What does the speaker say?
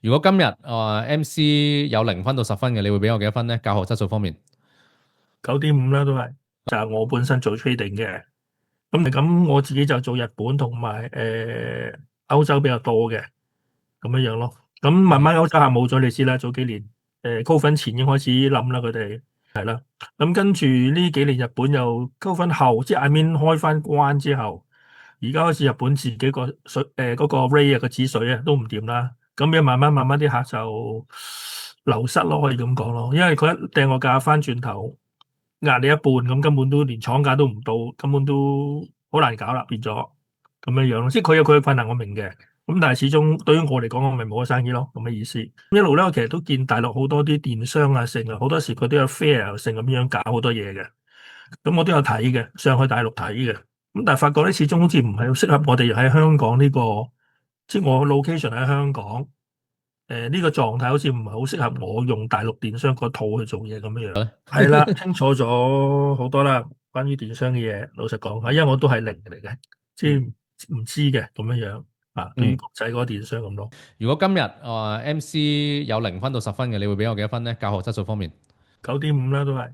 如果今日MC 有0分到10分嘅，你會俾我幾多分呢？教學質素方面，9.5啦，都係就係我本身做 trading 嘅。咁我自己就做日本同埋歐洲比較多嘅咁樣樣咯。咁慢慢歐洲客冇咗，你知啦，早幾年高分前已經開始諗啦，佢哋係啦。咁跟住呢幾年日本又高分後，即係 I mean 開翻關之後，而家開始日本自己個水嗰個 rate 啊個止水啊都唔掂啦。咁樣慢慢啲客就流失咯，可以咁講咯。因為佢一掟個價翻轉頭，壓你一半咁，根本都連廠價都唔到，根本都好難搞啦，變咗咁樣樣咯。即係佢有佢嘅困難，我明嘅。咁但係始終對於我嚟講，我咪冇咗生意咯，咁嘅意思。一路咧，我其實都見大陸好多啲電商啊，成啊，好多時佢都有 fair 成咁樣搞好多嘢嘅。咁我都有睇嘅，上去大陸睇嘅。咁但係發覺咧，始終好似唔係好適合我哋喺香港呢個，即係我 location 喺香港。呢個狀態好似唔係好適合我用大陸電商個套去做嘢咁樣樣。係啦，清楚咗好多啦，關於電商嘅嘢，老實講，因為我都係零嚟嘅，即係唔知嘅咁樣樣啊。對於嗯，國際嗰個電商咁咯，如果今日MC 有0分到10分嘅，你會俾我幾多分呢？教學質素方面，9.5啦都係。